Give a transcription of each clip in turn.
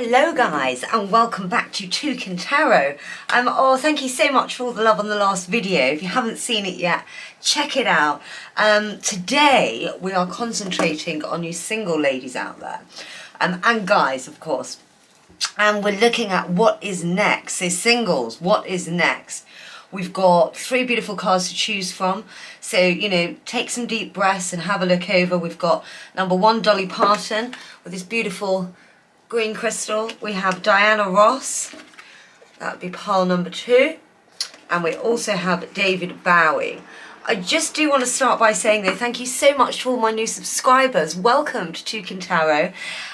Hello guys, and welcome back to Toucan Tarot. Thank you so much for all the love on the last video. If you haven't seen it yet, check it out. Today we are concentrating on you single ladies out there, and guys of course. And we're looking at what is next. So singles, what is next? We've got 3 beautiful cards to choose from. So, take some deep breaths and have a look over. We've got number 1, Dolly Parton, with this beautiful green crystal. We have Diana Ross, that would be pile number 2. And we also have David Bowie. I just do want to start by saying though, thank you so much to all my new subscribers. Welcome to Toucan Tarot.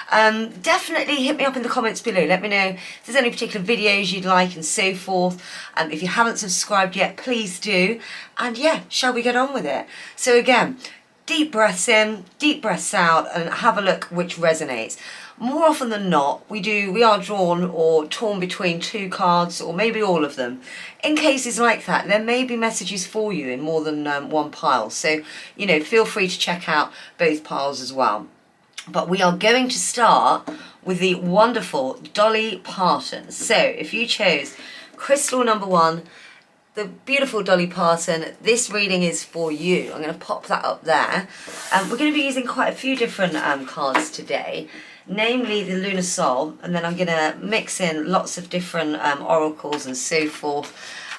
Definitely hit me up in the comments below. Let me know if there's any particular videos you'd like and so forth. If you haven't subscribed yet, please do. And yeah, shall we get on with it? So again, deep breaths in, deep breaths out, and have a look which resonates. More often than not, we are drawn or torn between 2 cards or maybe all of them. In cases like that, there may be messages for you in more than one pile. So, feel free to check out both piles as well. But we are going to start with the wonderful Dolly Parton. So, if you chose crystal number 1, the beautiful Dolly Parton, this reading is for you. I'm going to pop that up there. We're going to be using quite a few different cards today, namely the Lunar Soul, and then I'm going to mix in lots of different oracles and so forth.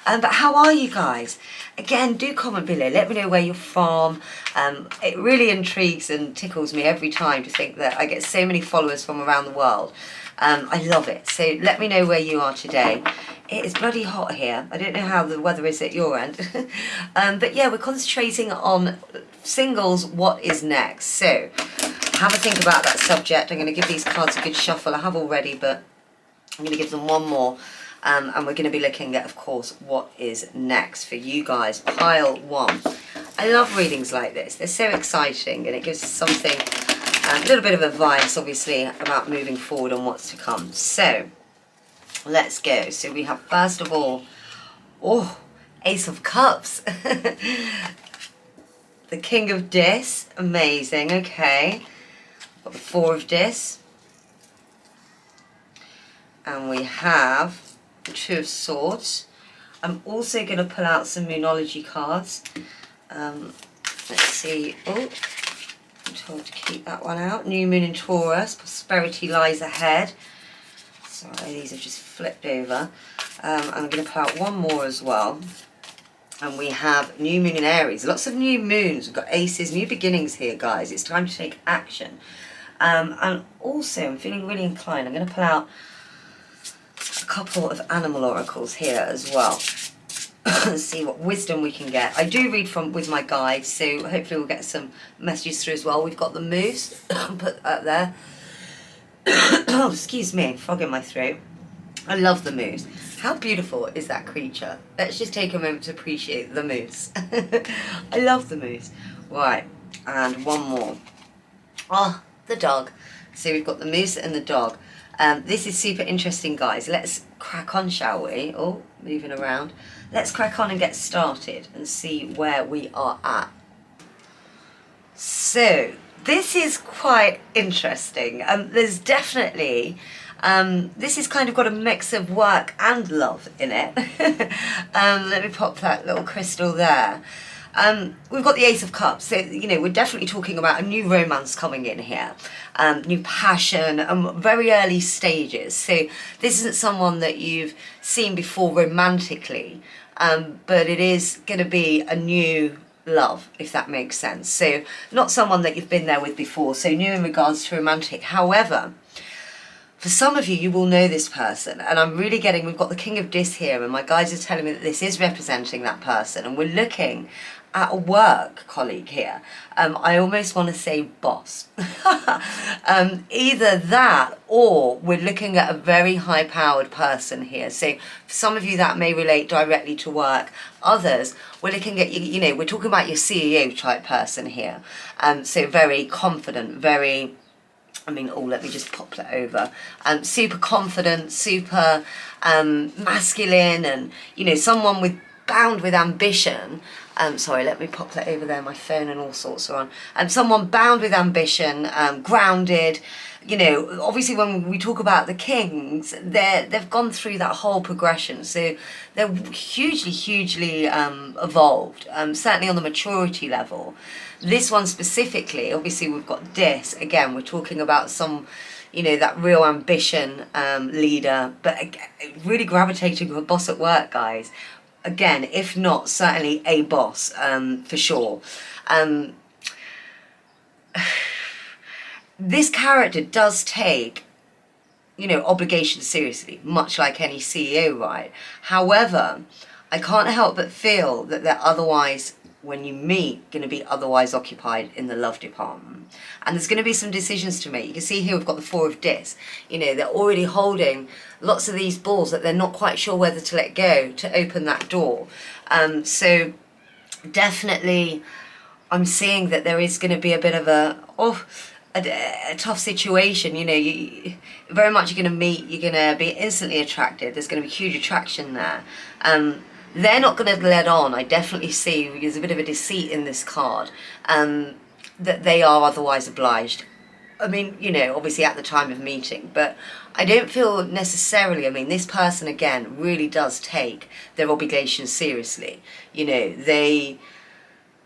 But how are you guys? Again, do comment below. Let me know where you're from. It really intrigues and tickles me every time to think that I get so many followers from around the world. I love it. So let me know where you are today. It is bloody hot here. I don't know how the weather is at your end. But yeah, we're concentrating on singles, what is next. So have a think about that subject. I'm going to give these cards a good shuffle. I have already, but I'm going to give them one more. And we're going to be looking at, of course, what is next for you guys. Pile 1. I love readings like this. They're so exciting, and it gives us something, a little bit of advice, obviously, about moving forward on what's to come. So let's go. So we have, first of all, Ace of Cups. The King of Dis. Amazing. Okay. Got the 4 of Dis. And we have the 2 of Swords. I'm also going to pull out some Moonology cards. Let's see. I'm told to keep that one out. New Moon in Taurus. Prosperity lies ahead. Sorry, these have just flipped over. I'm going to pull out one more as well. And we have New Moon in Aries. Lots of new moons. We've got aces, new beginnings here, guys. It's time to take action. And also, I'm feeling really inclined. I'm going to pull out a couple of animal oracles here as well. See what wisdom we can get. I do read with my guides, so hopefully we'll get some messages through as well. We've got the moose. Put that there. Oh, excuse me, frog in my throat. I love the moose. How beautiful is that creature? Let's just take a moment to appreciate the moose. I love the moose. Right, and one more. The dog. So we've got the moose and the dog. This is super interesting, guys. Let's crack on, shall we? Oh, moving around. Let's crack on and get started and see where we are at. So this is quite interesting. There's definitely, this has kind of got a mix of work and love in it. Let me pop that little crystal there. We've got the Ace of Cups, so we're definitely talking about a new romance coming in here, new passion, very early stages. So this isn't someone that you've seen before romantically, but it is going to be a new love, if that makes sense. So not someone that you've been there with before, so new in regards to romantic. However, for some of you, you will know this person, and I'm really getting, we've got the King of Dis here, and my guides are telling me that this is representing that person, and we're looking at a work colleague here. I almost want to say boss. Either that, or we're looking at a very high-powered person here. So for some of you, that may relate directly to work. Others, we're looking at, we're talking about your CEO type person here. So very confident, very... let me just pop that over. Super confident, super masculine, and someone bound with ambition, Sorry, let me pop that over there. My phone and all sorts are on. Someone bound with ambition, grounded. You know, obviously when we talk about the kings, they've gone through that whole progression. So they're hugely evolved, certainly on the maturity level. This one specifically, obviously we've got Dis. Again, we're talking about some, you know, that real ambition leader, but really gravitating to a boss at work, guys. Again, if not, certainly a boss, for sure. This character does take, you know, obligations seriously, much like any CEO, right? However, I can't help but feel that they're otherwise, when you meet, going to be otherwise occupied in the love department. And there's going to be some decisions to make. You can see here we've got the Four of Dis. You know, they're already holding lots of these balls that they're not quite sure whether to let go to open that door. So definitely I'm seeing that there is going to be a bit of a tough situation. You know, you very much you're going to meet, you're going to be instantly attracted. There's going to be huge attraction there. They're not going to let on. I definitely see there's a bit of a deceit in this card, that they are otherwise obliged. I mean, you know, obviously at the time of meeting, but I don't feel necessarily, I mean, this person, again, really does take their obligations seriously. You know,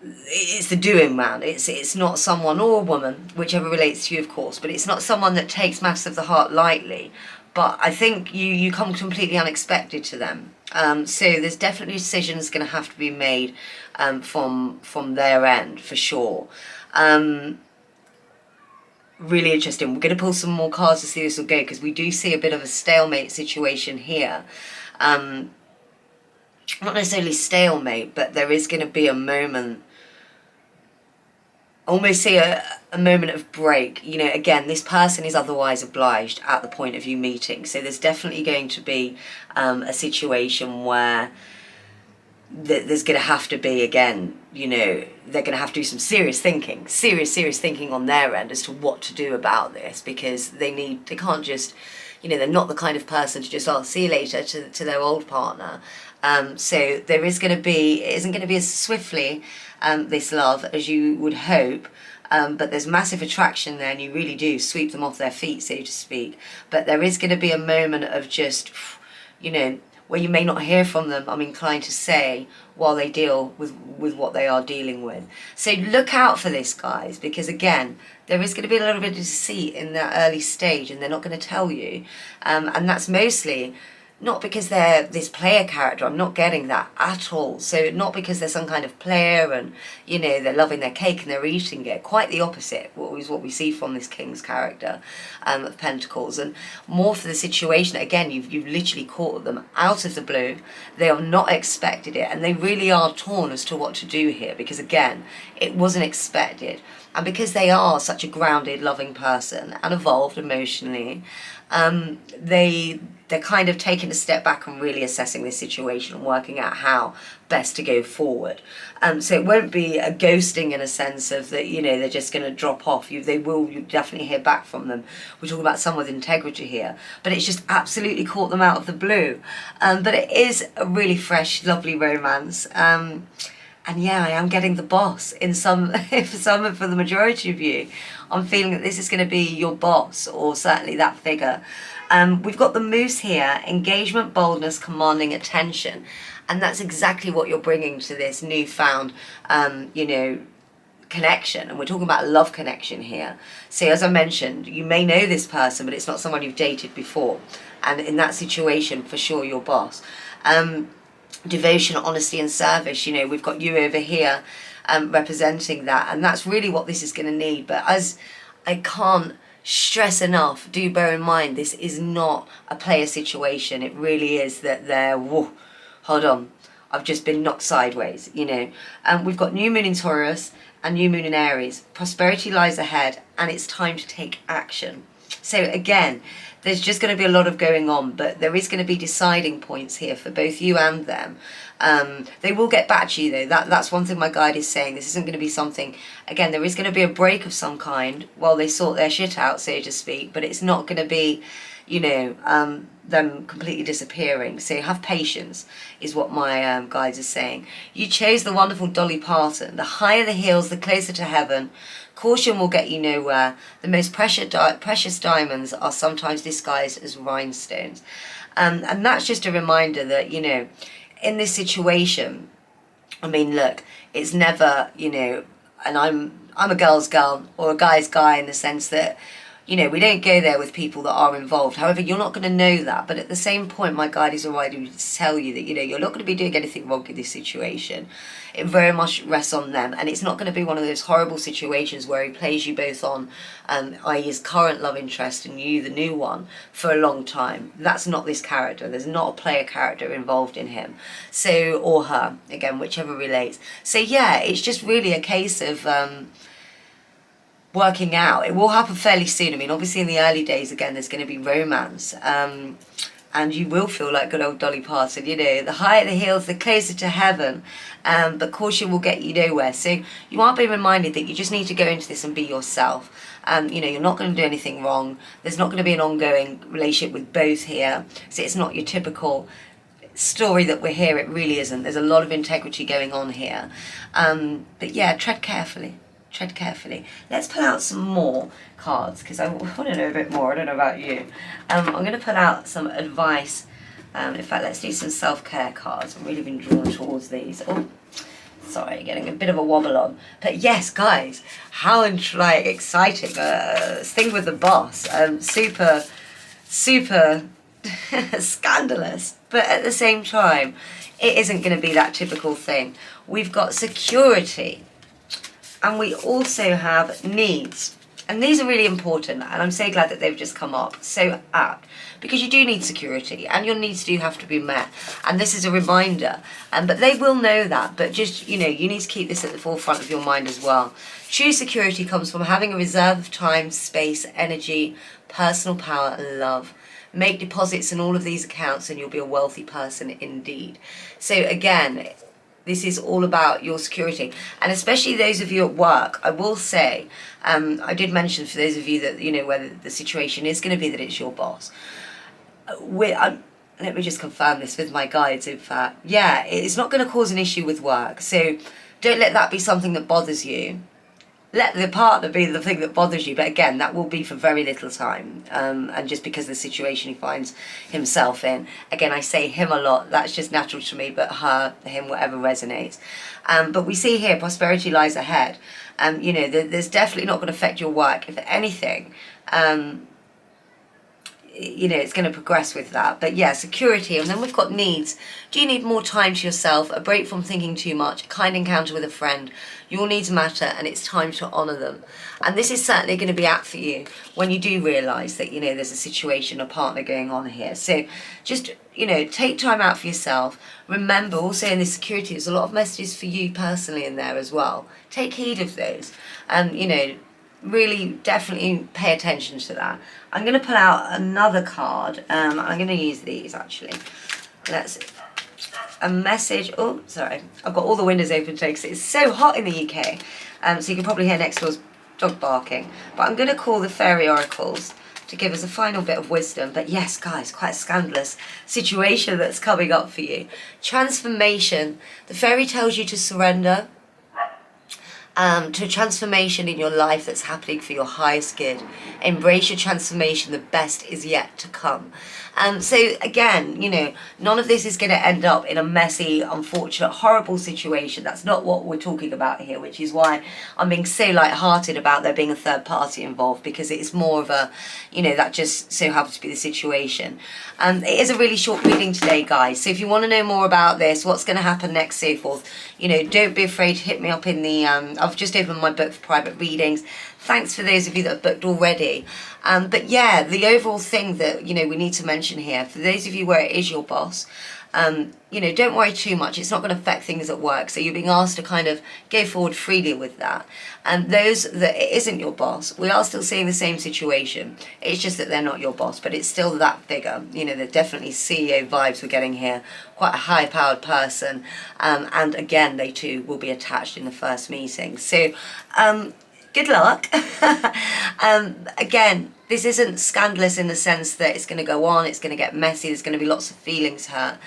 it's the doing man. It's not someone, or a woman, whichever relates to you, of course, but it's not someone that takes matters of the heart lightly. But I think you come completely unexpected to them. So there's definitely decisions going to have to be made from their end, for sure. Really interesting. We're going to pull some more cards to see this will go, because we do see a bit of a stalemate situation here. Not necessarily stalemate, but there is going to be a moment, almost see a moment of break. You know, again, this person is otherwise obliged at the point of you meeting. So there's definitely going to be a situation where there's going to have to be, again, you know, they're going to have to do some serious thinking on their end as to what to do about this, because they can't just, you know, they're not the kind of person to just, see you later to their old partner. So there is going to be, it isn't going to be as swiftly, this love, as you would hope. But there's massive attraction there, and you really do sweep them off their feet, so to speak. But there is going to be a moment of just, you know, where you may not hear from them, I'm inclined to say, while they deal with what they are dealing with. So look out for this, guys, because again, there is going to be a little bit of deceit in that early stage, and they're not going to tell you. And that's mostly not because they're this player character. I'm not getting that at all. So not because they're some kind of player and, you know, they're loving their cake and they're eating it. Quite the opposite, what we see from this King's character of Pentacles. And more for the situation, again, you've literally caught them out of the blue. They have not expected it, and they really are torn as to what to do here, because again, it wasn't expected. And because they are such a grounded, loving person and evolved emotionally, they're kind of taking a step back and really assessing this situation and working out how best to go forward. So it won't be a ghosting in a sense of that, you know, they're just going to drop off. You definitely hear back from them. We're talking about someone with integrity here, but it's just absolutely caught them out of the blue. But it is a really fresh, lovely romance. And yeah, I am getting the boss in some, for the majority of you. I'm feeling that this is going to be your boss, or certainly that figure. We've got the Moose here, engagement, boldness, commanding attention. And that's exactly what you're bringing to this newfound, you know, connection. And we're talking about a love connection here. So as I mentioned, you may know this person, but it's not someone you've dated before. And in that situation, for sure, your boss. Devotion, honesty and service, you know, we've got you over here representing that, and that's really what this is going to need. But as I can't stress enough, do bear in mind, this is not a player situation. It really is that they're, whoa, hold on, I've just been knocked sideways, you know. We've got new moon in Taurus and new moon in Aries. Prosperity lies ahead, and it's time to take action. So again, there's just going to be a lot of going on, but there is going to be deciding points here for both you and them. They will get back to you, though. That's one thing my guide is saying. This isn't going to be something, again, there is going to be a break of some kind while they sort their shit out, so to speak, but it's not going to be, you know, them completely disappearing. So have patience, is what my guides are saying. You chose the wonderful Dolly Parton. The higher the heels, the closer to heaven. Caution will get you nowhere. The most precious diamonds are sometimes disguised as rhinestones. And that's just a reminder that, you know, in this situation, I mean, look, it's never, you know, and I'm a girl's girl or a guy's guy in the sense that, you know, we don't go there with people that are involved. However, you're not going to know that. But at the same point, my guide is already to tell you that, you know, you're not going to be doing anything wrong in this situation. It very much rests on them. And it's not going to be one of those horrible situations where he plays you both on, i.e. his current love interest and you, the new one, for a long time. That's not this character. There's not a player character involved in him. So, or her, again, whichever relates. So, yeah, it's just really a case of working out. It will happen fairly soon. I mean, obviously in the early days, again, there's going to be romance. And you will feel like good old Dolly Parton, you know, the higher the heels, the closer to heaven. But caution will get you nowhere. So you are being reminded that you just need to go into this and be yourself. You know, you're not going to do anything wrong. There's not going to be an ongoing relationship with both here. So it's not your typical story that we're here. It really isn't. There's a lot of integrity going on here. But yeah, tread carefully. Tread carefully. Let's pull out some more cards because I want to know a bit more. I don't know about you. I'm going to pull out some advice. In fact, let's do some self-care cards. I've really been drawn towards these. Oh, sorry, getting a bit of a wobble on. But yes, guys, how like exciting. Thing with the boss. Super scandalous. But at the same time, it isn't going to be that typical thing. We've got security. And we also have needs. And these are really important. And I'm so glad that they've just come up. So apt. Because you do need security. And your needs do have to be met. And this is a reminder. But they will know that. But just, you know, you need to keep this at the forefront of your mind as well. True security comes from having a reserve of time, space, energy, personal power, and love. Make deposits in all of these accounts and you'll be a wealthy person indeed. So again, this is all about your security. And especially those of you at work, I will say, I did mention for those of you that, you know, whether the situation is going to be that it's your boss. Let me just confirm this with my guides. In fact, yeah, it's not going to cause an issue with work. So don't let that be something that bothers you. Let the partner be the thing that bothers you. But again, that will be for very little time. And just because of the situation he finds himself in. Again, I say him a lot. That's just natural to me. But her, him, whatever resonates. But we see here, prosperity lies ahead. You know, there's definitely not going to affect your work. If anything, you know, it's going to progress with that. But yeah, security. And then we've got needs. Do you need more time to yourself? A break from thinking too much? A kind encounter with a friend? Your needs matter and it's time to honour them. And this is certainly going to be apt for you when you do realise that, you know, there's a situation, a partner going on here. So just, you know, take time out for yourself. Remember also in this security, there's a lot of messages for you personally in there as well. Take heed of those. You know, really definitely pay attention to that. I'm going to pull out another card. I'm going to use these actually. Let's a message. Oh, sorry. I've got all the windows open today because it's so hot in the UK. So you can probably hear next door's dog barking. But I'm going to call the fairy oracles to give us a final bit of wisdom. But yes, guys, quite a scandalous situation that's coming up for you. Transformation. The fairy tells you to surrender to a transformation in your life that's happening for your highest good. Embrace your transformation. The best is yet to come. So again, you know, none of this is going to end up in a messy, unfortunate, horrible situation. That's not what we're talking about here, which is why I'm being so light-hearted about there being a third party involved, because it's more of a, you know, that just so happens to be the situation. It is a really short reading today, guys. So if you want to know more about this, what's going to happen next, so forth, you know, don't be afraid to hit me up in the, I've just opened my book for private readings. Thanks for those of you that have booked already. But yeah, the overall thing that, you know, we need to mention here, for those of you where it is your boss, you know, don't worry too much. It's not going to affect things at work. So you're being asked to kind of go forward freely with that. And those that it isn't your boss, we are still seeing the same situation. It's just that they're not your boss, but it's still that figure. You know, they're definitely CEO vibes we're getting here. Quite a high-powered person. And again, they too will be attached in the first meeting. So, good luck. Again, This isn't scandalous in the sense that it's going to go on, it's going to get messy, there's going to be lots of feelings hurt.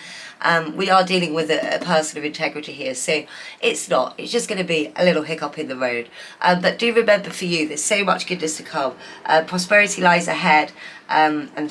We are dealing with a person of integrity here, so it's not. It's just going to be a little hiccup in the road. But do remember, for you, there's so much goodness to come. Prosperity lies ahead, and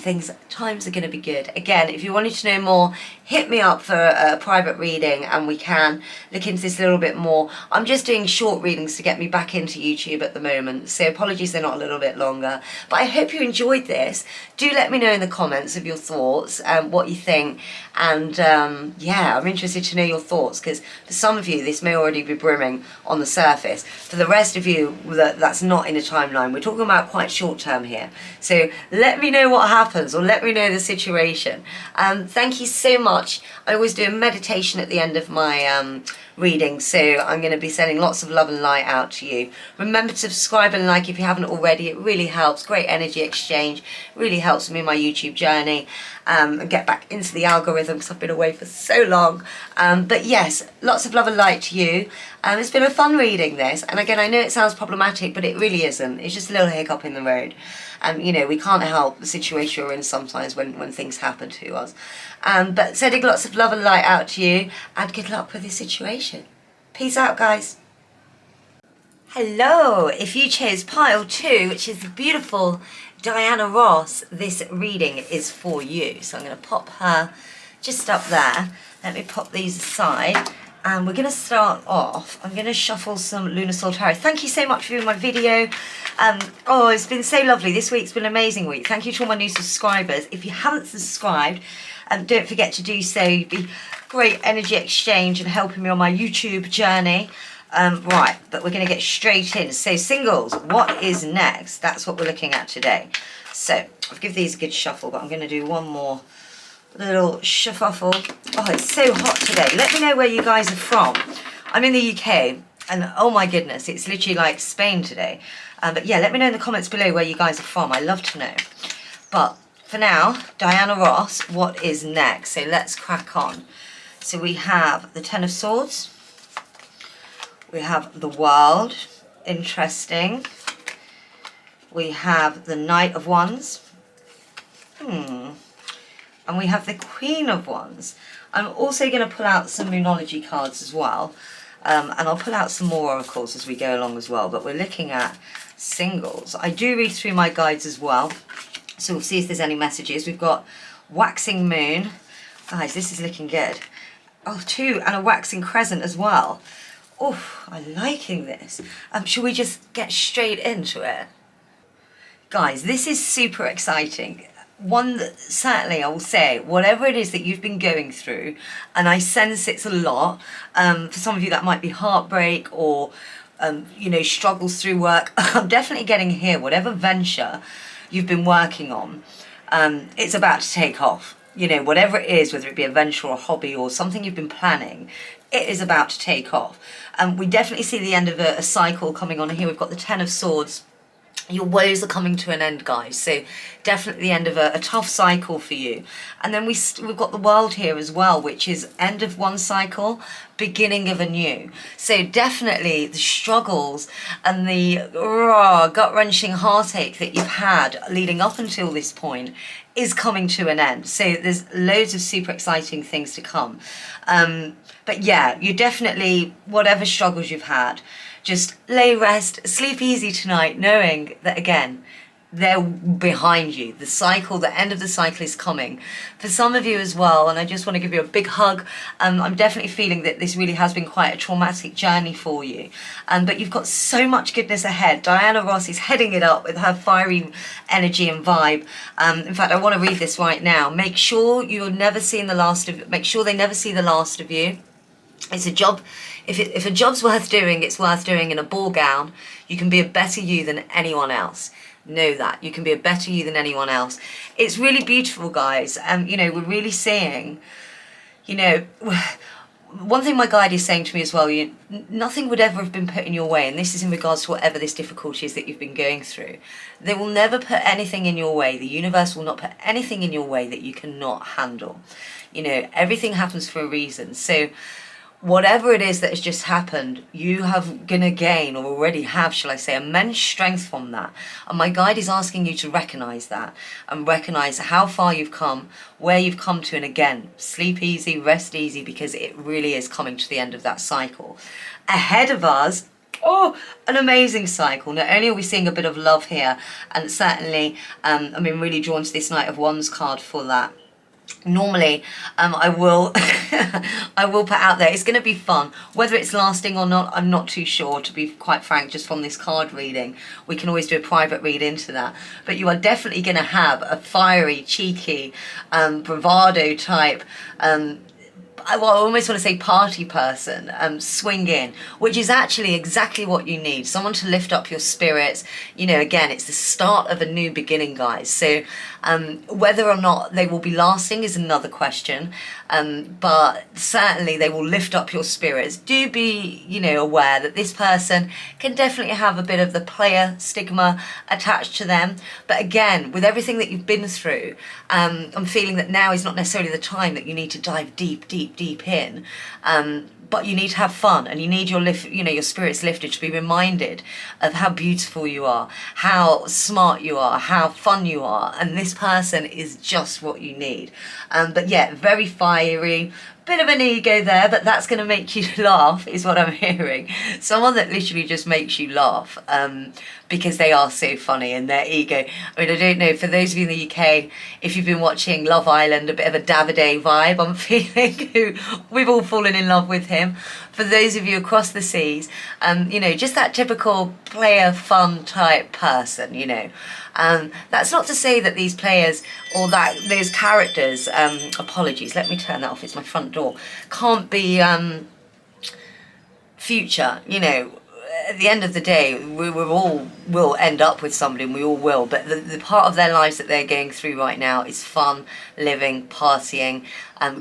times are going to be good. Again, if you wanted to know more, hit me up for a private reading and we can look into this a little bit more. I'm just doing short readings to get me back into YouTube at the moment, so apologies they're not a little bit longer. But I hope you enjoyed this. Do let me know in the comments of your thoughts and what you think. And yeah, I'm interested to know your thoughts, because for some of you this may already be brimming on the surface. For the rest of you, that's not in a timeline. We're talking about quite short term here. So let me know what happens, or let me know the situation. Thank you so much. I always do a meditation at the end of my reading, so I'm going to be sending lots of love and light out to you. Remember to subscribe and like if you haven't already. It really helps. Great energy exchange. Really helps me in my YouTube journey, and get back into the algorithm, because I've been away for so long. But yes, lots of love and light to you. It's been a fun reading this, and again, I know it sounds problematic, but it really isn't. It's just a little hiccup in the road. You know, we can't help the situation we're in sometimes when things happen to us. But sending lots of love and light out to you, and good luck with this situation. Peace out, guys. Hello, if you chose pile 2, which is the beautiful Diana Ross, this reading is for you. So I'm going to pop her just up there. Let me pop these aside. And we're going to start off. I'm going to shuffle some Lunar Soul Tarot. Thank you so much for viewing my video. Oh, it's been so lovely. This week's been an amazing week. Thank you to all my new subscribers. If you haven't subscribed, don't forget to do so. You'd be great energy exchange and helping me on my YouTube journey. Right, but we're going to get straight in. So singles, what is next? That's what we're looking at today. So I'll give these a good shuffle, but I'm going to do one more little shuffle. Oh, it's so hot today. Let me know where you guys are from. I'm in the UK, and oh my goodness, it's literally like Spain today. But yeah, let me know in the comments below where you guys are from. I love to know. But for now, Diana Ross, what is next? So let's crack on. So we have the Ten of Swords. We have the World. Interesting. We have the Knight of Wands. And we have the Queen of Wands. I'm also going to pull out some Moonology cards as well. And I'll pull out some more oracles as we go along as well. But we're looking at singles. I do read through my guides as well. So we'll see if there's any messages. We've got Waxing Moon. Guys, this is looking good. Oh, 2, and a Waxing Crescent as well. Oh, I'm liking this. Should we just get straight into it? Guys, this is super exciting. One that certainly I will say, whatever it is that you've been going through, and I sense it's a lot, for some of you that might be heartbreak or, you know, struggles through work. I'm definitely getting here, whatever venture you've been working on, it's about to take off. You know, whatever it is, whether it be a venture or a hobby or something you've been planning, it is about to take off. We definitely see the end of a cycle coming on here. We've got the Ten of Swords. Your woes are coming to an end, guys. So definitely the end of a tough cycle for you. And then we've got the World here as well, which is end of one cycle, beginning of a new. So definitely the struggles and the gut-wrenching heartache that you've had leading up until this point is coming to an end. So there's loads of super exciting things to come. But yeah, you definitely, whatever struggles you've had, just lay rest, sleep easy tonight, knowing that, again, they're behind you. The cycle, the end of the cycle is coming. For some of you as well, and I just want to give you a big hug. I'm definitely feeling that this really has been quite a traumatic journey for you. But you've got so much goodness ahead. Diana Ross is heading it up with her fiery energy and vibe. In fact, I want to read this right now. Make sure you're never seeing the last of, make sure they never see the last of you. It's a job. If a job's worth doing, it's worth doing in a ball gown. You can be a better you than anyone else. Know that. You can be a better you than anyone else. It's really beautiful, guys. You know, we're really seeing, you know, one thing my guide is saying to me as well, nothing would ever have been put in your way, and this is in regards to whatever this difficulty is that you've been going through. They will never put anything in your way. The universe will not put anything in your way that you cannot handle. You know, everything happens for a reason. So whatever it is that has just happened, you have gonna gain, or already have, shall I say, immense strength from that. And my guide is asking you to recognize that and recognize how far you've come, where you've come to, and again, sleep easy, rest easy, because it really is coming to the end of that cycle. Ahead of us, oh, an amazing cycle. Not only are we seeing a bit of love here, and certainly I'm really drawn to this Knight of Wands card for that. Normally I will I will put out there, it's going to be fun. Whether it's lasting or not, I'm not too sure, to be quite frank, just from this card reading. We can always do a private read into that, but you are definitely going to have a fiery, cheeky, bravado type, I almost want to say party person, swing in, which is actually exactly what you need. Someone to lift up your spirits. You know, again, it's the start of a new beginning, guys. So whether or not they will be lasting is another question. But certainly they will lift up your spirits. Do be, you know, aware that this person can definitely have a bit of the player stigma attached to them. But again, with everything that you've been through, I'm feeling that now is not necessarily the time that you need to dive deep in. But you need to have fun, and you need your spirits lifted to be reminded of how beautiful you are, how smart you are, how fun you are, and this person is just what you need. But yeah, very fiery, bit of an ego there, but that's going to make you laugh is what I'm hearing. Someone that literally just makes you laugh because they are so funny, and their ego. I mean, I don't know, for those of you in the UK, if you've been watching Love Island, a bit of a Davide vibe I'm feeling, who we've all fallen in love with him. For those of you across the seas, you know, just that typical player fun type person, you know. That's not to say that these players or that those characters, apologies, let me turn that off, it's my front door, can't be future, you know. At the end of the day, we all will end up with somebody, and we all will, but the part of their lives that they're going through right now is fun, living, partying,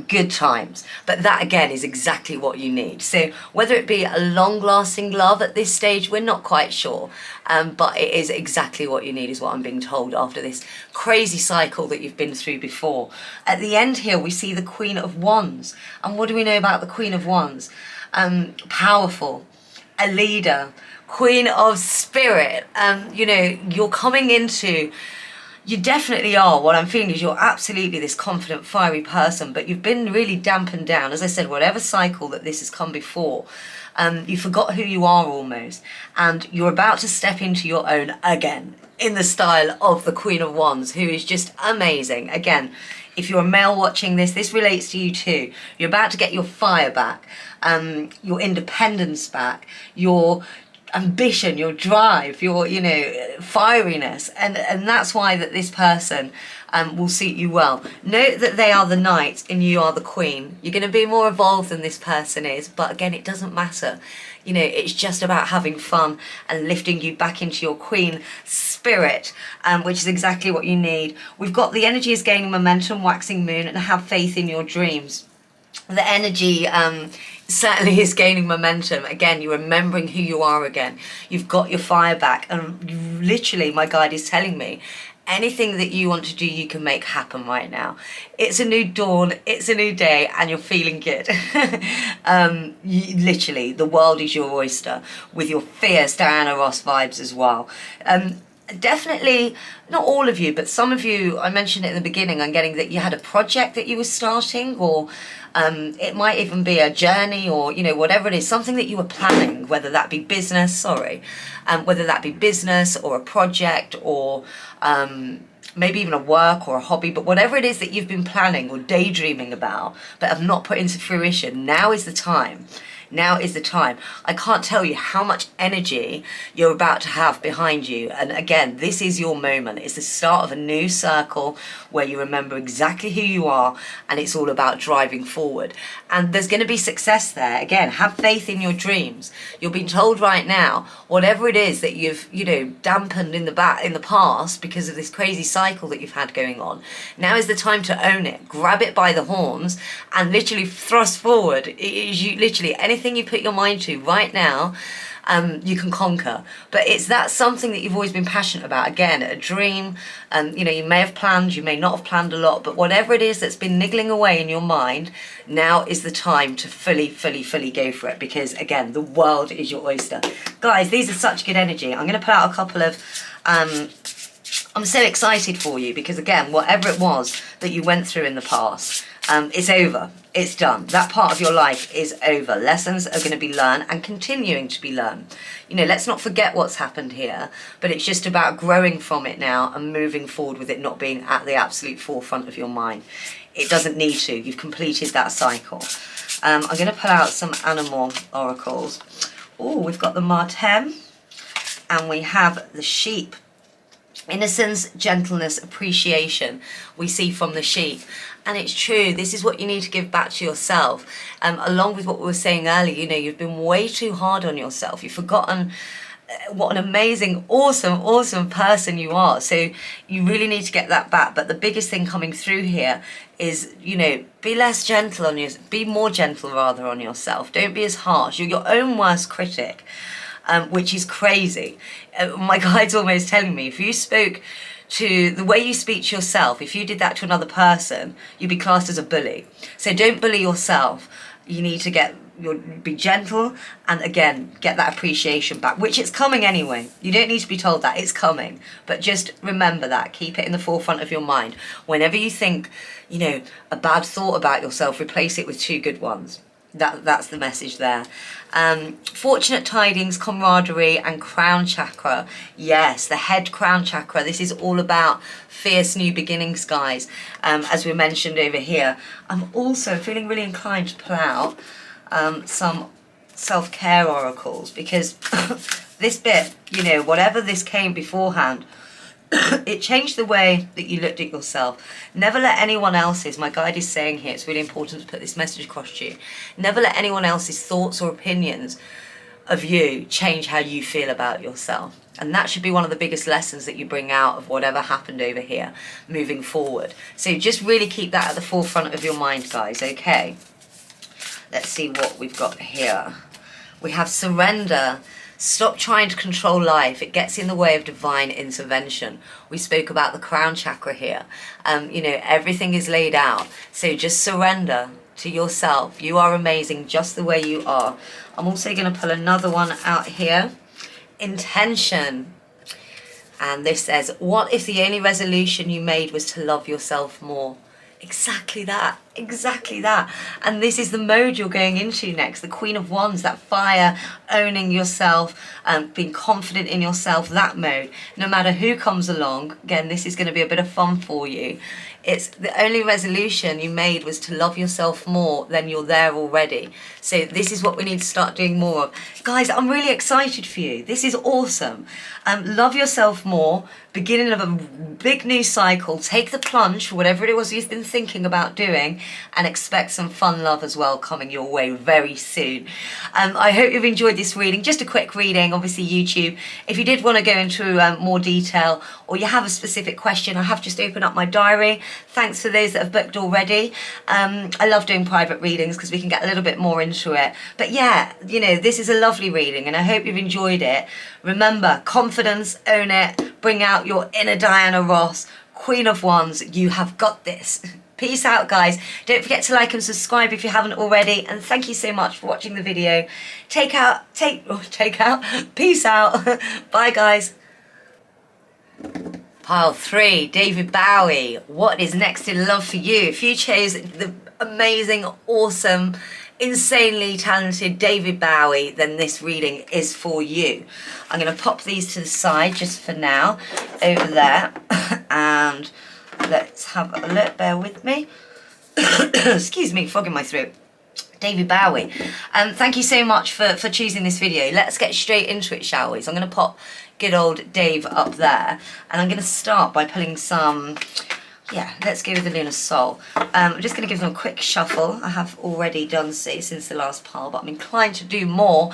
good times. But that again is exactly what you need. So whether it be a long-lasting love at this stage, we're not quite sure, but it is exactly what you need, is what I'm being told, after this crazy cycle that you've been through before. At the end here, we see the Queen of Wands. And what do we know about the Queen of Wands? Powerful, a leader, Queen of Spirit. You know, you're coming into, you definitely are, what I'm feeling is you're absolutely this confident, fiery person, but you've been really dampened down. As I said, whatever cycle that this has come before, you forgot who you are almost, and you're about to step into your own again, in the style of the Queen of Wands, who is just amazing. Again, if you're a male watching this, this relates to you too. You're about to get your fire back, your independence back, your ambition, your drive, your, you know, fieriness, and that's why that this person will suit you well. Note that they are the knight and you are the queen. You're going to be more evolved than this person is, but again, it doesn't matter. You know, it's just about having fun and lifting you back into your queen spirit, which is exactly what you need. We've got the energy is gaining momentum, waxing moon, and have faith in your dreams. The energy certainly is gaining momentum. Again, you're remembering who you are again. You've got your fire back, and you literally, my guide is telling me, anything that you want to do, you can make happen right now. It's a new dawn, it's a new day, and you're feeling good. Literally, the world is your oyster, with your fierce Diana Ross vibes as well. Definitely, not all of you, but some of you, I mentioned it in the beginning, I'm getting that you had a project that you were starting, or it might even be a journey, or, you know, whatever it is, something that you were planning, whether that be business, whether that be business or a project, or maybe even a work or a hobby, but whatever it is that you've been planning or daydreaming about, but have not put into fruition, now is the time. Now is the time. I can't tell you how much energy you're about to have behind you. And again, this is your moment. It's the start of a new circle where you remember exactly who you are, and it's all about driving forward. And there's going to be success there. Again, have faith in your dreams. You're being told right now, whatever it is that you've, you know, dampened in the past because of this crazy cycle that you've had going on, now is the time to own it. Grab it by the horns and literally thrust forward. You literally, anything you put your mind to right now, you can conquer. But it's that something that you've always been passionate about. Again, a dream, you know, you may have planned, you may not have planned a lot, but whatever it is that's been niggling away in your mind, now is the time to fully go for it, because again, the world is your oyster. Guys, these are such good energy. I'm going to put out a couple of, I'm so excited for you, because again, whatever it was that you went through in the past, it's over. It's done. That part of your life is over. Lessons are going to be learned and continuing to be learned. You know, let's not forget what's happened here, but it's just about growing from it now and moving forward with it not being at the absolute forefront of your mind. It doesn't need to. You've completed that cycle. I'm going to pull out some animal oracles. Oh, we've got the marten and we have the sheep. Innocence, gentleness, appreciation we see from the sheep. And it's true, this is what you need to give back to yourself. Along with what we were saying earlier, you know, you've been way too hard on yourself. You've forgotten what an amazing, awesome person you are. So you really need to get that back. But the biggest thing coming through here is, you know, be less gentle on yourself, be more gentle rather on yourself. Don't be as harsh. You're your own worst critic. Which is crazy. My guide's almost telling me, if you spoke to the way you speak to yourself, if you did that to another person, you'd be classed as a bully. So don't bully yourself. You need to be gentle and again, get that appreciation back, which it's coming anyway. You don't need to be told that, it's coming. But just remember that, keep it in the forefront of your mind. Whenever you think, you know, a bad thought about yourself, replace it with 2 good ones. That's the message there. Fortunate tidings, camaraderie, and crown chakra. Yes, the head crown chakra. This is all about fierce new beginnings, guys. As we mentioned over here. I'm also feeling really inclined to pull out some self-care oracles, because this bit, you know, whatever this came beforehand, it changed the way that you looked at yourself. Never let anyone else's, my guide is saying here, it's really important to put this message across to you, never let anyone else's thoughts or opinions of you change how you feel about yourself. And that should be one of the biggest lessons that you bring out of whatever happened over here moving forward. So just really keep that at the forefront of your mind, guys, okay? Let's see what we've got here. We have surrender. Stop trying to control life. It gets in the way of divine intervention. We spoke about the crown chakra here. You know, everything is laid out. So just surrender to yourself. You are amazing just the way you are. I'm also going to pull another one out here. Intention. And this says, what if the only resolution you made was to love yourself more? Exactly that, exactly that. And this is the mode you're going into next, the Queen of Wands, that fire, owning yourself, being confident in yourself, that mode. No matter who comes along, again, this is going to be a bit of fun for you. It's the only resolution you made was to love yourself more, then you're there already. So this is what we need to start doing more of. Guys, I'm really excited for you. This is awesome. Love yourself more, beginning of a big new cycle. Take the plunge for whatever it was you've been thinking about doing, and expect some fun love as well coming your way very soon. I hope you've enjoyed this reading. Just a quick reading, obviously YouTube. If you did want to go into more detail, or you have a specific question, I have just opened up my diary. Thanks for those that have booked already. I love doing private readings because we can get a little bit more into it. But yeah, you know, this is a lovely reading and I hope you've enjoyed it. Remember, confidence, own it, bring out your inner Diana Ross, Queen of Wands. You have got this. Peace out, guys. Don't forget to like and subscribe if you haven't already. And thank you so much for watching the video. Take out. Peace out. Bye, guys. Pile 3, David Bowie. What is next in love for you? If you chose the amazing, awesome, insanely talented David Bowie, then this reading is for you. I'm going to pop these to the side just for now, over there. And let's have a look. Bear with me. Excuse me, frog in my throat. David Bowie. Thank you so much for choosing this video. Let's get straight into it, shall we? So I'm going to pop good old Dave up there, and I'm going to start by pulling some Yeah, let's go with the Lunar Soul. I'm just going to give them a quick shuffle. I have already done so since the last pile, but I'm inclined to do more.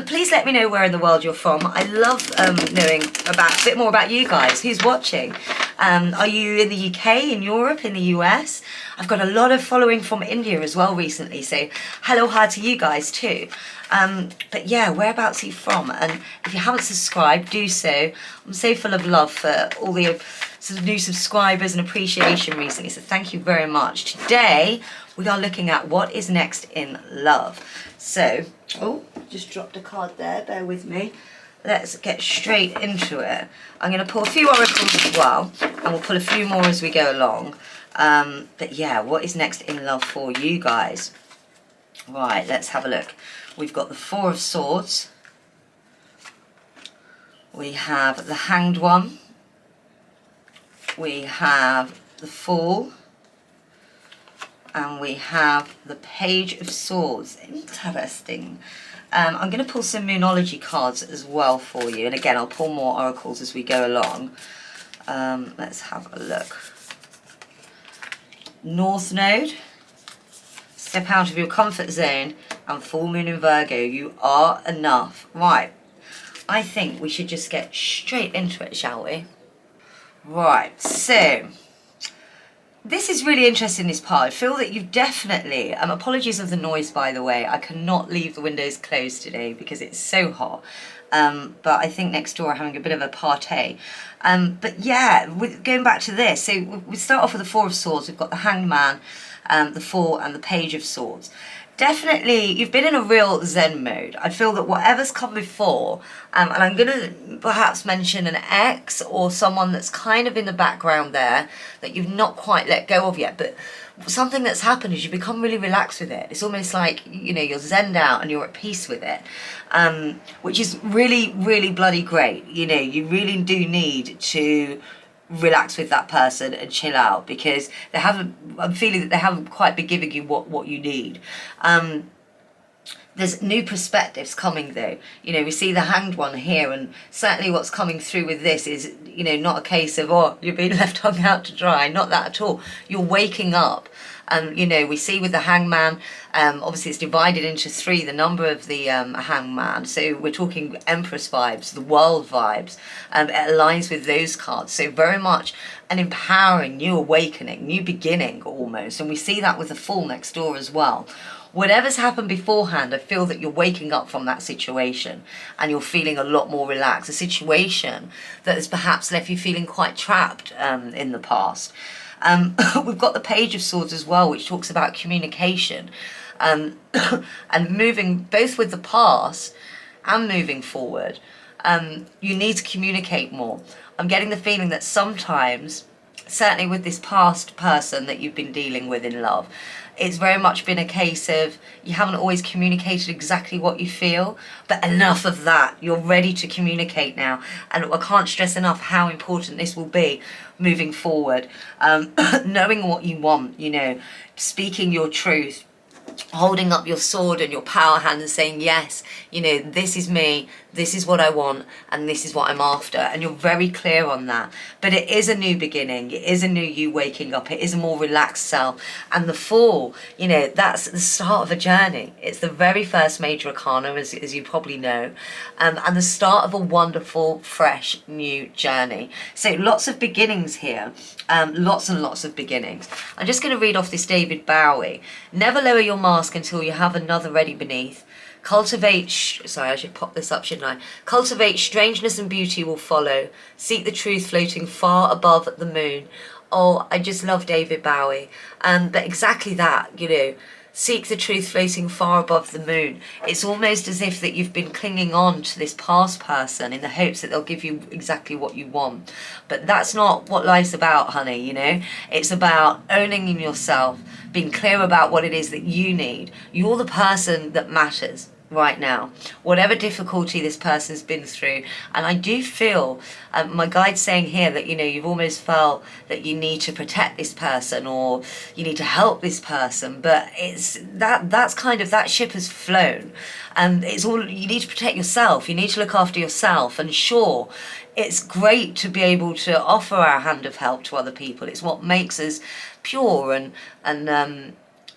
Please let me know where in the world you're from. I love knowing a bit more about you guys. Who's watching? Are you in the UK, in Europe, in the US? I've got a lot of following from India as well recently, so hello, hi to you guys too. But yeah, whereabouts are you from? And if you haven't subscribed, do so. I'm so full of love for all the sort of new subscribers and appreciation recently, so thank you very much. Today, we are looking at what is next in love. So, oh, just dropped a card there, bear with me. Let's get straight into it. I'm going to pull a few oracles as well, and we'll pull a few more as we go along. But yeah, what is next in love for you guys? Right, let's have a look. We've got the Four of Swords. We have the Hanged One. We have the Fool. And we have the Page of Swords. Interesting. I'm going to pull some Moonology cards as well for you. And again, I'll pull more oracles as we go along. Let's have a look. North Node. Step out of your comfort zone. And Full Moon in Virgo. You are enough. Right. I think we should just get straight into it, shall we? Right. So this is really interesting, this part. I feel that you've definitely, apologies of the noise by the way, I cannot leave the windows closed today because it's so hot. But I think next door are having a bit of a party. But yeah, going back to this, so we start off with the Four of Swords. We've got the Hanged Man, the Fool and the Page of Swords. Definitely, you've been in a real Zen mode. I feel that whatever's come before, and I'm going to perhaps mention an ex or someone that's kind of in the background there that you've not quite let go of yet, but something that's happened is you become really relaxed with it. It's almost like, you know, you're zened out and you're at peace with it, which is really, really bloody great. You know, you really do need to relax with that person and chill out because I'm feeling that they haven't quite been giving you what you need. There's new perspectives coming though. You know, we see the Hanged One here, and certainly what's coming through with this is, you know, not a case of, oh, you're being left hung out to dry. Not that at all. You're waking up. You know, we see with the Hangman, obviously it's divided into three, the number of the Hangman. So we're talking Empress vibes, the world vibes. It aligns with those cards. So very much an empowering, new awakening, new beginning almost. And we see that with the Fool next door as well. Whatever's happened beforehand, I feel that you're waking up from that situation and you're feeling a lot more relaxed. A situation that has perhaps left you feeling quite trapped in the past. We've got the Page of Swords as well, which talks about communication and moving both with the past and moving forward. You need to communicate more. I'm getting the feeling that sometimes, certainly with this past person that you've been dealing with in love, it's very much been a case of you haven't always communicated exactly what you feel, but enough of that. You're ready to communicate now. And I can't stress enough how important this will be moving forward. Knowing what you want, you know, speaking your truth, holding up your sword and your power hand and saying, yes, you know, this is me, this is what I want, and this is what I'm after. And you're very clear on that. But it is a new beginning. It is a new you waking up. It is a more relaxed self. And the Fool, you know, that's the start of a journey. It's the very first major arcana, as you probably know, and the start of a wonderful, fresh, new journey. So lots of beginnings here. Lots and lots of beginnings. I'm just going to read off this David Bowie. Never lower your mask until you have another ready beneath. Cultivate, sorry, I should pop this up, shouldn't I? Cultivate strangeness and beauty will follow. Seek the truth floating far above the moon. Oh, I just love David Bowie. But exactly that, you know, seek the truth floating far above the moon. It's almost as if that you've been clinging on to this past person in the hopes that they'll give you exactly what you want. But that's not what life's about, honey, you know. It's about owning in yourself, being clear about what it is that you need. You're the person that matters. right now, whatever difficulty this person's been through. And I do feel, my guide's saying here that, you know, you've almost felt that you need to protect this person or you need to help this person, but it's that's kind of, that ship has flown, and it's all, you need to protect yourself, you need to look after yourself. And sure, it's great to be able to offer our hand of help to other people. It's what makes us pure and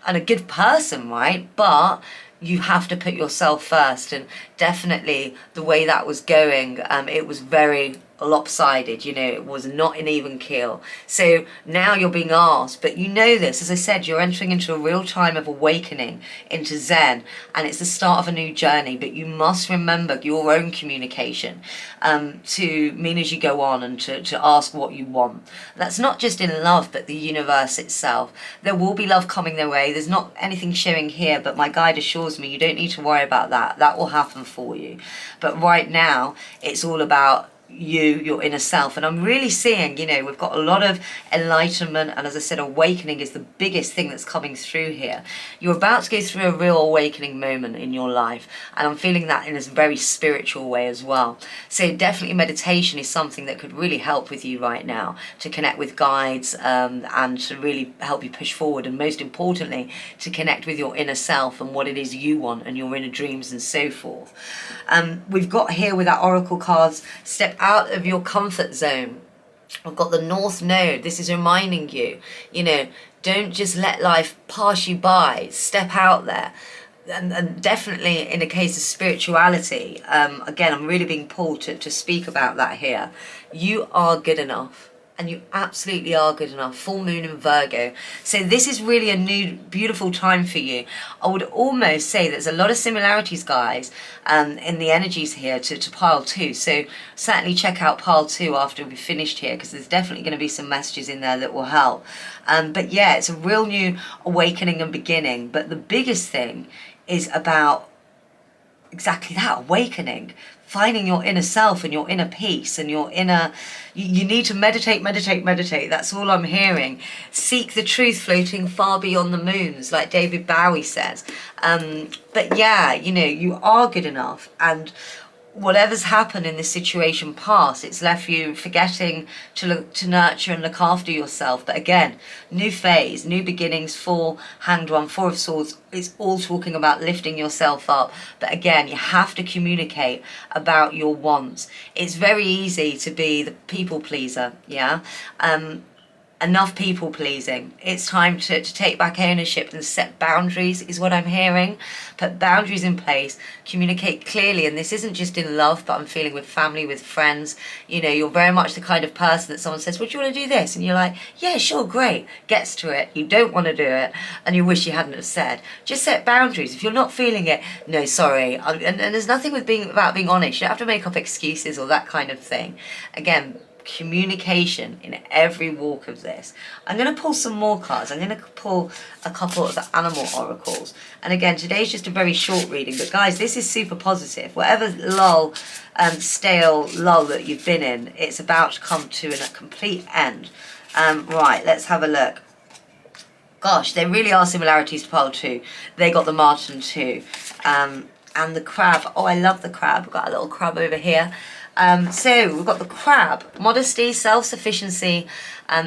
a good person, right? But you have to put yourself first. And definitely the way that was going, it was very lopsided, you know, it was not an even keel. So now you're being asked, but you know this, as I said, you're entering into a real time of awakening into Zen, and it's the start of a new journey. But you must remember your own communication to mean as you go on, and to ask what you want. That's not just in love, but the universe itself. There will be love coming their way. There's not anything showing here, but my guide assures me you don't need to worry about that. That will happen for you. But right now, it's all about your inner self. And I'm really seeing, you know, we've got a lot of enlightenment, and as I said, awakening is the biggest thing that's coming through here. You're about to go through a real awakening moment in your life, and I'm feeling that in a very spiritual way as well. So definitely meditation is something that could really help with you right now, to connect with guides, and to really help you push forward, and most importantly to connect with your inner self and what it is you want, and your inner dreams and so forth. We've got here with our oracle cards, step out of your comfort zone. I've got the North Node. This is reminding you, you know, don't just let life pass you by. Step out there. And definitely in a case of spirituality, again, I'm really being pulled to speak about that here. You are good enough. And you absolutely are good enough. Full moon in Virgo. So this is really a new, beautiful time for you. I would almost say there's a lot of similarities, guys, in the energies here to pile 2. So certainly check out pile 2 after we've finished here, because there's definitely going to be some messages in there that will help. But yeah, it's a real new awakening and beginning. But the biggest thing is about exactly that, awakening, finding your inner self and your inner peace and your inner, you need to meditate. That's all I'm hearing. Seek the truth floating far beyond the moons, like David Bowie says. But yeah, you know, you are good enough, and whatever's happened in this situation past, it's left you forgetting to nurture and look after yourself. But again, new phase, new beginnings. 4, Hanged One, 4 of Swords. It's all talking about lifting yourself up. But again, you have to communicate about your wants. It's very easy to be the people pleaser, yeah? Enough people pleasing. It's time to take back ownership and set boundaries, is what I'm hearing. Put boundaries in place, communicate clearly. And this isn't just in love, but I'm feeling with family, with friends. You know, you're very much the kind of person that someone says, well, do you want to do this? And you're like, yeah, sure, great. Gets to it. You don't want to do it, and you wish you hadn't have said. Just set boundaries. If you're not feeling it, no, sorry. And there's nothing with about being honest. You don't have to make up excuses or that kind of thing. Again, communication in every walk of this. I'm going to pull some more cards. I'm going to pull a couple of the animal oracles. And again, today's just a very short reading, but guys, this is super positive. Whatever stale lull that you've been in, it's about to come to a complete end. Right, let's have a look. Gosh, there really are similarities to pile 2. They got the Martin too. And the crab. Oh, I love the crab. We've got a little crab over here. So we've got the crab, modesty, self-sufficiency,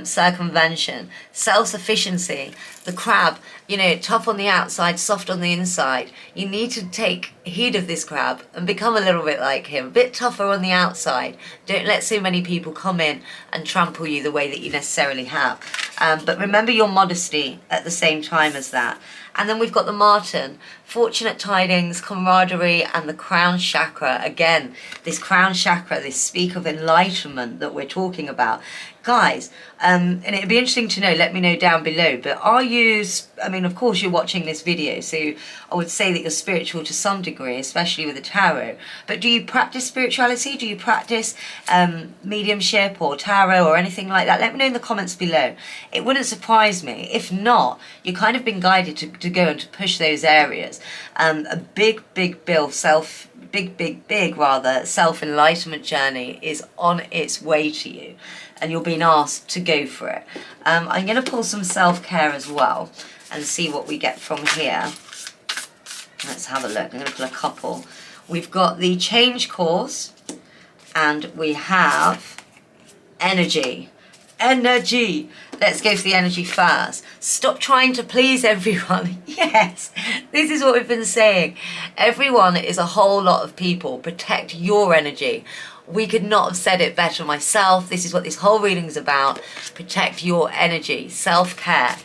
circumvention. Self-sufficiency, the crab, you know, tough on the outside, soft on the inside. You need to take heed of this crab and become a little bit like him, a bit tougher on the outside. Don't let so many people come in and trample you the way that you necessarily have. But remember your modesty at the same time as that. And then we've got the Martin, fortunate tidings, camaraderie, and the crown chakra. Again, this crown chakra, this speak of enlightenment that we're talking about. Guys, and it'd be interesting to know, let me know down below, but are you, I mean, of course you're watching this video, so I would say that you're spiritual to some degree, especially with the tarot, but do you practice spirituality? Do you practice mediumship or tarot or anything like that? Let me know in the comments below. It wouldn't surprise me. If not, you've kind of been guided to go and to push those areas. A big self-enlightenment journey is on its way to you, and you're being asked to go for it. I'm going to pull some self-care as well and see what we get from here. Let's have a look. I'm going to pull a couple. We've got the change course, and we have energy. Energy. Let's go for the energy first. Stop trying to please everyone. Yes, this is what we've been saying. Everyone is a whole lot of people. Protect your energy. We could not have said it better myself. This is what this whole reading is about. Protect your energy. Self-care.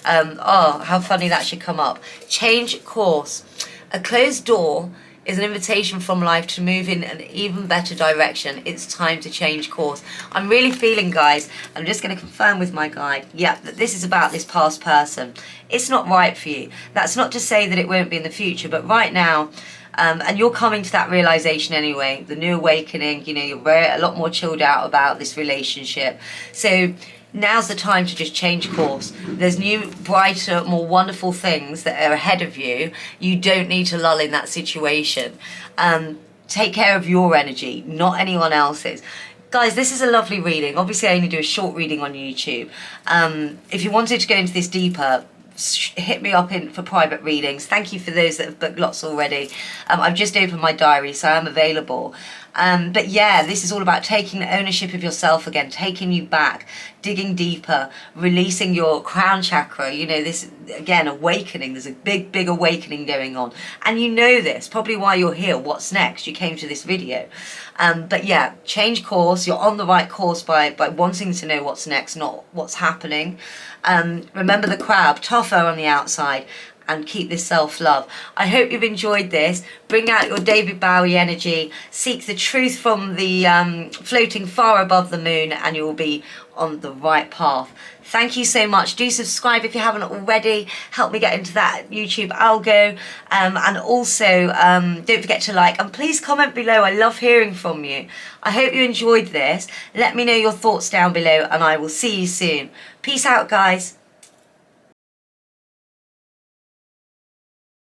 Oh, how funny that should come up. Change course. A closed door is an invitation from life to move in an even better direction. It's time to change course. I'm really feeling, guys, I'm just going to confirm with my guide, yeah, that this is about this past person. It's not right for you. That's not to say that it won't be in the future, but right now, and you're coming to that realization anyway, the new awakening, you know, you're a lot more chilled out about this relationship. So now's the time to just change course. There's new, brighter, more wonderful things that are ahead of you. You don't need to lull in that situation. Take care of your energy, not anyone else's. Guys, this is a lovely reading. Obviously, I only do a short reading on YouTube. If you wanted to go into this deeper, hit me up for private readings. Thank you for those that have booked lots already. I've just opened my diary, so I'm available. But yeah, this is all about taking ownership of yourself again, taking you back, digging deeper, releasing your crown chakra. You know, this, again, awakening. There's a big, big awakening going on. And you know this, probably why you're here. What's next? You came to this video. But yeah, change course. You're on the right course by wanting to know what's next, not what's happening. Remember the crab, tougher on the outside, and keep this self-love. I hope you've enjoyed this. Bring out your David Bowie energy. Seek the truth from the floating far above the moon, and you will be on the right path. Thank you so much. Do subscribe if you haven't already. Help me get into that YouTube algo. And also, don't forget to like. And please comment below. I love hearing from you. I hope you enjoyed this. Let me know your thoughts down below, and I will see you soon. Peace out, guys.